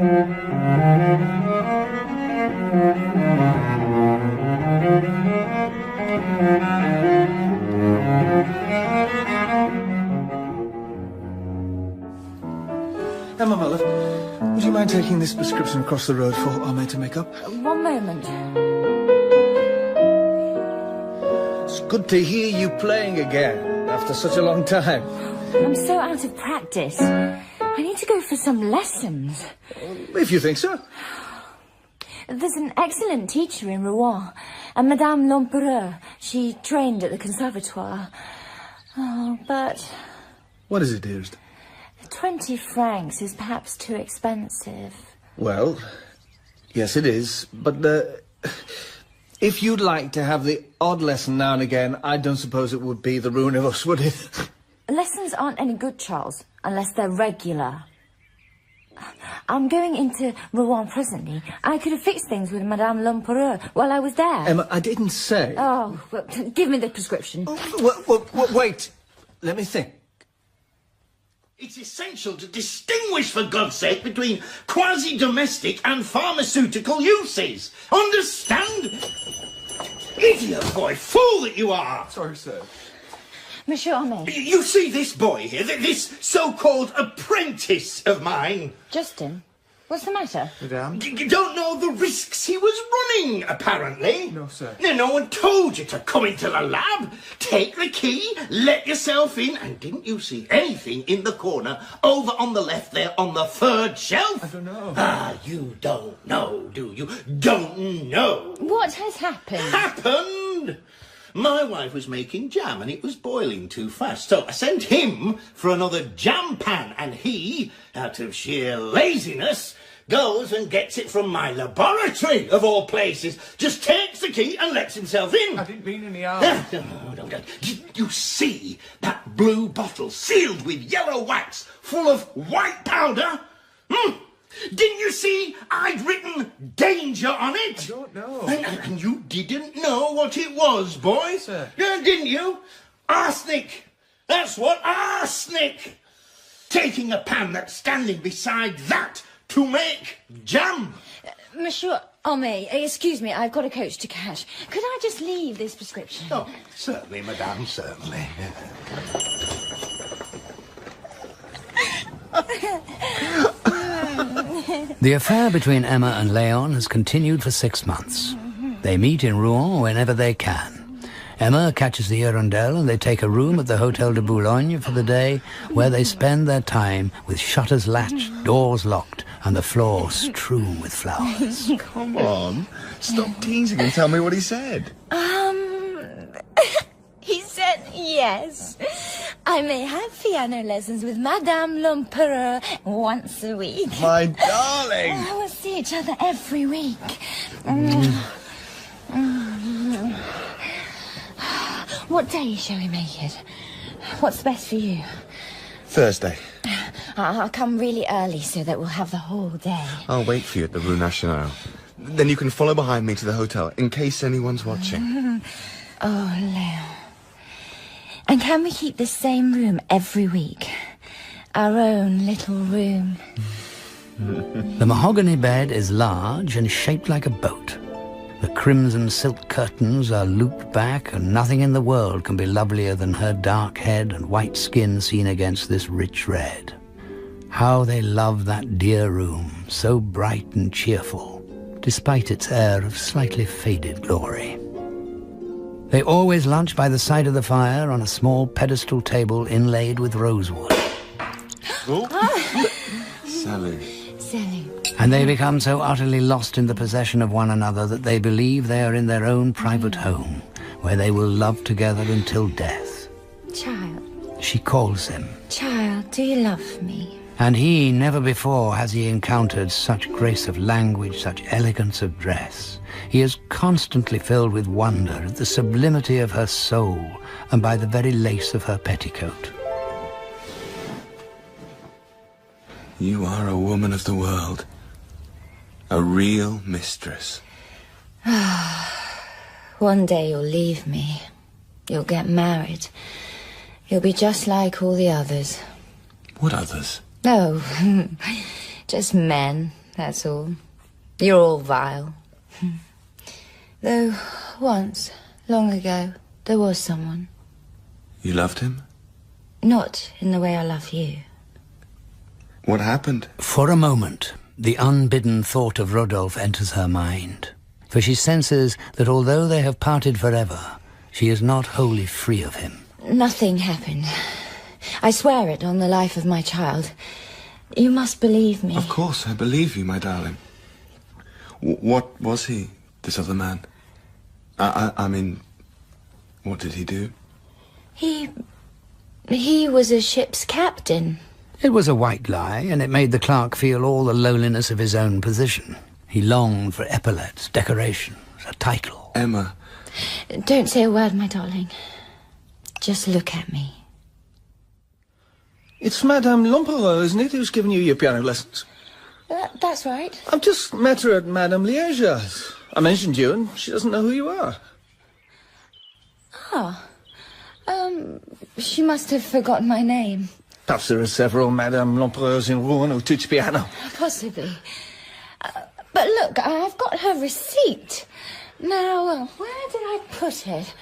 Emma, my love, would you mind taking this prescription across the road for Homais to make up? One moment. It's good to hear you playing again after such a long time. I'm so out of practice. I need to go for some lessons. If you think so. There's an excellent teacher in Rouault, and Madame l'Empereur. She trained at the conservatoire. Oh, but... What is it, dearest? 20 francs is perhaps too expensive. Well, yes it is, but if you'd like to have the odd lesson now and again, I don't suppose it would be the ruin of us, would it? Lessons aren't any good, Charles, unless they're regular. I'm going into Rouen presently. I could have fixed things with Madame l'Empereur while I was there. Emma, I didn't say... Oh, well, give me the prescription. Wait, let me think. It's essential to distinguish, for God's sake, between quasi-domestic and pharmaceutical uses. Understand? Idiot boy, fool that you are! Sorry, sir. Monsieur Homais. You see this boy here, this so-called apprentice of mine? Justin, what's the matter? Madame? You don't know the risks he was running, apparently. No, sir. No one told you to come into the lab, take the key, let yourself in, and didn't you see anything in the corner over on the left there on the third shelf? I don't know. Ah, you don't know, do you? Don't know. What has happened? Happened? My wife was making jam and it was boiling too fast. So I sent him for another jam pan and he, out of sheer laziness, goes and gets it from my laboratory, of all places. Just takes the key and lets himself in. I didn't mean any harm. No. Did you see that blue bottle sealed with yellow wax full of white powder? Didn't you see I'd written danger on it? I don't know. And you didn't know what it was, boy? Sir. Yeah, didn't you? Arsenic. That's what, arsenic. Taking a pan that's standing beside that to make jam. Monsieur Homais, excuse me, I've got a coach to catch. Could I just leave this prescription? Oh, certainly, madame, certainly. The affair between Emma and Léon has continued for 6 months. They meet in Rouen whenever they can. Emma catches the Hirondelle and they take a room at the Hôtel de Boulogne for the day, where they spend their time with shutters latched, doors locked, and the floor strewn with flowers. Come on, stop teasing and tell me what he said. He said yes. I may have piano lessons with Madame l'Empereur once a week. My darling! We'll see each other every week. What day shall we make it? What's best for you? Thursday. I'll come really early so that we'll have the whole day. I'll wait for you at the Rue Nationale. Then you can follow behind me to the hotel, in case anyone's watching. Oh, Léon. And can we keep the same room every week? Our own little room. The mahogany bed is large and shaped like a boat. The crimson silk curtains are looped back, and nothing in the world can be lovelier than her dark head and white skin seen against this rich red. How they love that dear room, so bright and cheerful, despite its air of slightly faded glory. They always lunch by the side of the fire on a small pedestal table inlaid with rosewood. Salut. Salut. And they become so utterly lost in the possession of one another that they believe they are in their own private home, where they will love together until death. Child. She calls him. Child, do you love me? And he, never before has he encountered such grace of language, such elegance of dress. He is constantly filled with wonder at the sublimity of her soul and by the very lace of her petticoat. You are a woman of the world. A real mistress. One day you'll leave me. You'll get married. You'll be just like all the others. What others? Oh, just men. that's all. You're all vile. Though, once, long ago, there was someone. You loved him? Not in the way I love you. What happened? For a moment, the unbidden thought of Rodolphe enters her mind, for she senses that although they have parted forever, she is not wholly free of him. Nothing happened. I swear it on the life of my child. You must believe me. Of course, I believe you, my darling. What was he, this other man? I mean, what did he do? He was a ship's captain. It was a white lie, and it made the clerk feel all the lowliness of his own position. He longed for epaulets, decorations, a title. Emma. Don't say a word, my darling. Just look at me. It's Madame Lempereur, isn't it, who's giving you your piano lessons? That's right. I've just met her at Madame Liége's. I mentioned you, and she doesn't know who you are. She must have forgotten my name. Perhaps there are several Madame Lempereurs in Rouen who teach piano. Possibly. But look, I've got her receipt. Now, where did I put it?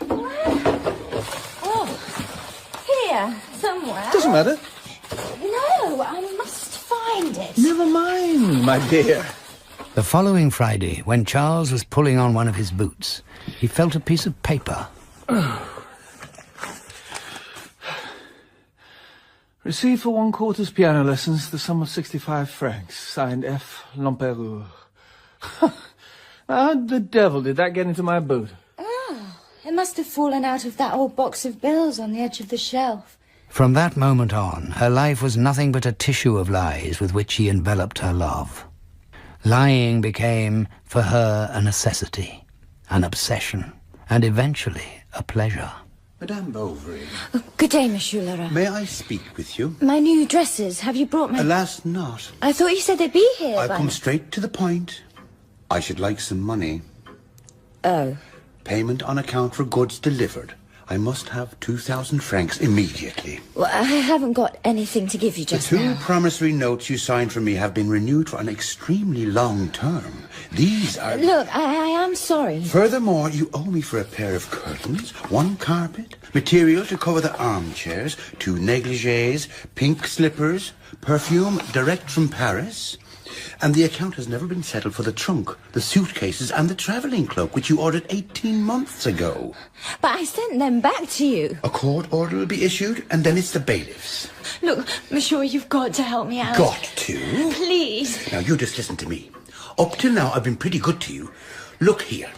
Where? Oh, here, somewhere. Doesn't matter. No, I must find it. Never mind, my dear. The following Friday, when Charles was pulling on one of his boots, he felt a piece of paper. Received for 1/4 piano lessons, the sum of 65 francs. Signed F. Lempereur. How the devil did that get into my boot? It must have fallen out of that old box of bills on the edge of the shelf. From that moment on, her life was nothing but a tissue of lies with which she enveloped her love. Lying became, for her, a necessity, an obsession, and eventually a pleasure. Madame Bovary. Oh, good day, Monsieur Laurent. May I speak with you? My new dresses. Have you brought my... Alas, not. I thought you said they'd be here. I'll come straight to the point. I should like some money. Oh. Payment on account for goods delivered. I must have 2,000 francs immediately. Well, I haven't got anything to give you just The two now. promissory notes you signed for me have been renewed for an extremely long term. These are... Look, I am sorry. Furthermore, you owe me for a pair of curtains, 1 carpet, material to cover the armchairs, 2 negligés, pink slippers, perfume direct from Paris. And the account has never been settled for the trunk, the suitcases, and the travelling cloak, which you ordered 18 months ago. But I sent them back to you. A court order will be issued, and then it's the bailiffs. Look, Monsieur, you've got to help me out. Got to? Please. Now, you just listen to me. Up till now, I've been pretty good to you. Look here.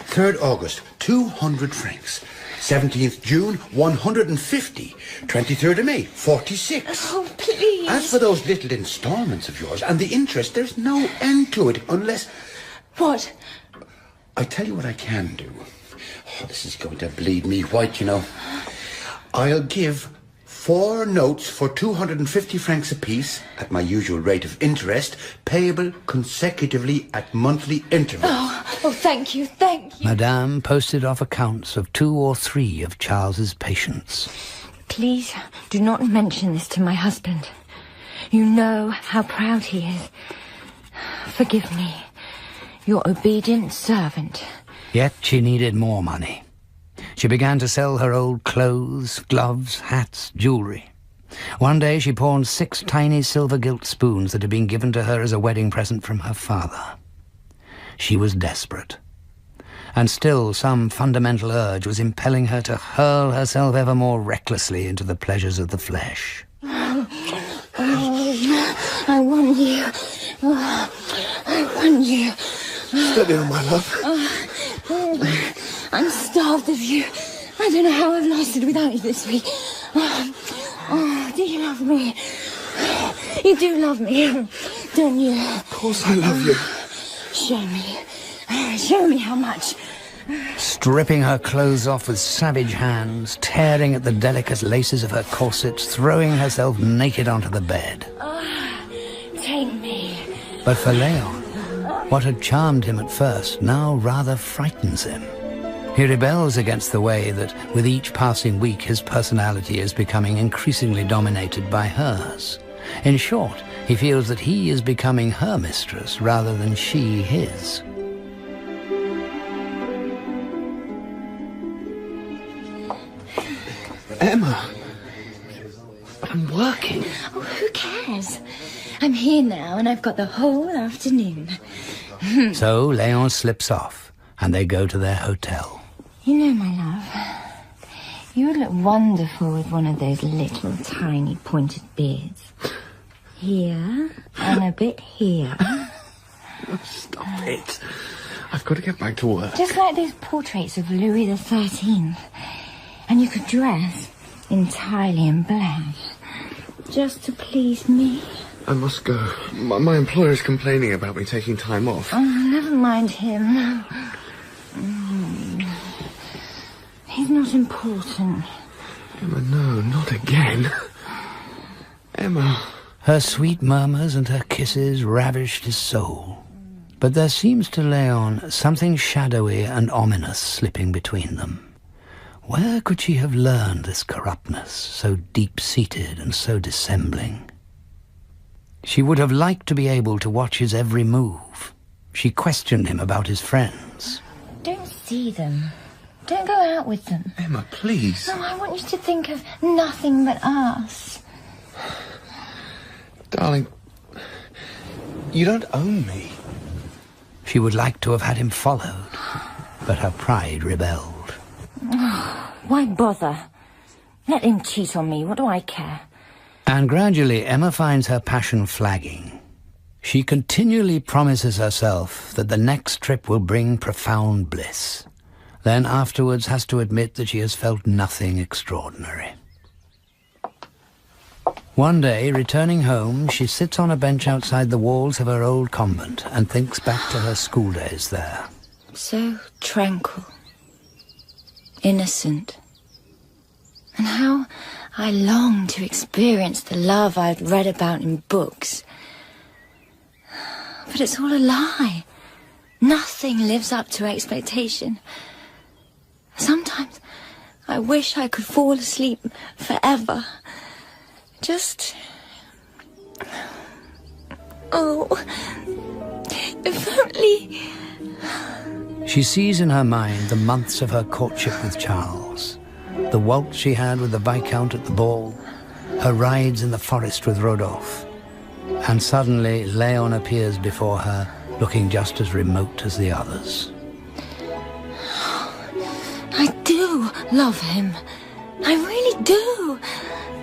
3rd August, 200 francs. 17th June, 150. 23rd of May, 46. Oh, please. As for those little installments of yours and the interest, there's no end to it unless... What? I tell you what I can do. Oh, this is going to bleed me white, you know. I'll give 4 notes for 250 francs apiece at my usual rate of interest, payable consecutively at monthly intervals. Oh, thank you, thank you. Madame posted off accounts of 2 or 3 of Charles's patients. Please do not mention this to my husband. You know how proud he is. Forgive me. Your obedient servant. Yet she needed more money. She began to sell her old clothes, gloves, hats, jewellery. One day she pawned 6 tiny silver gilt spoons that had been given to her as a wedding present from her father. She was desperate. And still some fundamental urge was impelling her to hurl herself ever more recklessly into the pleasures of the flesh. Oh, I want you. Oh, I want you. Steady on, my love. I'm starved of you. I don't know how I've lasted without you this week. Oh, do you love me? You do love me, don't you? Of course I love you. Show me. Show me how much. Stripping her clothes off with savage hands, tearing at the delicate laces of her corsets, throwing herself naked onto the bed. Take me. But for Léon, what had charmed him at first now rather frightens him. He rebels against the way that, with each passing week, his personality is becoming increasingly dominated by hers. In short, He feels that he is becoming her mistress rather than she his. Emma! I'm working. Oh, who cares? I'm here now and I've got the whole afternoon. So Léon slips off and they go to their hotel. You know, my love, you would look wonderful with one of those little tiny pointed beards. Here and a bit here. Stop it. I've got to get back to work. Just like those portraits of Louis XIII. And you could dress entirely in black, just to please me. I must go. My employer is complaining about me taking time off. Oh, never mind him. He's not important. Emma, no, not again. Emma. Her sweet murmurs and her kisses ravished his soul. But there seems to Léon something shadowy and ominous slipping between them. Where could she have learned this corruptness, so deep-seated and so dissembling? She would have liked to be able to watch his every move. She questioned him about his friends. Don't see them. Don't go out with them. Emma, please. No, I want you to think of nothing but us. Darling, you don't own me. She would like to have had him followed, but her pride rebelled. Why bother? Let him cheat on me. What do I care? And gradually Emma finds her passion flagging. She continually promises herself that the next trip will bring profound bliss. Then afterwards has to admit that she has felt nothing extraordinary. One day, returning home, she sits on a bench outside the walls of her old convent and thinks back to her school days there. So tranquil. Innocent. And how I long to experience the love I'd read about in books. But it's all a lie. Nothing lives up to expectation. Sometimes I wish I could fall asleep forever. Just... Oh, if only... She sees in her mind the months of her courtship with Charles, the waltz she had with the Viscount at the ball, her rides in the forest with Rodolphe. And suddenly Léon appears before her, looking just as remote as the others. I do love him. I really do.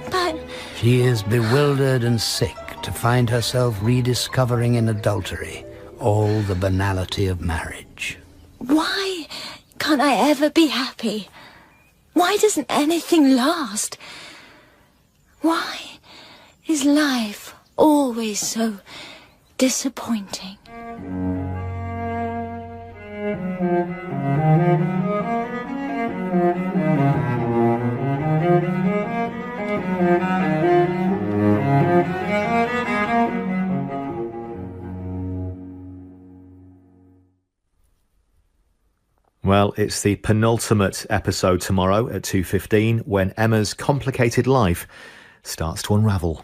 But... She is bewildered and sick to find herself rediscovering in adultery all the banality of marriage. Why can't I ever be happy? Why doesn't anything last? Why is life always so disappointing? Well, it's the penultimate episode tomorrow at 2:15 when Emma's complicated life starts to unravel.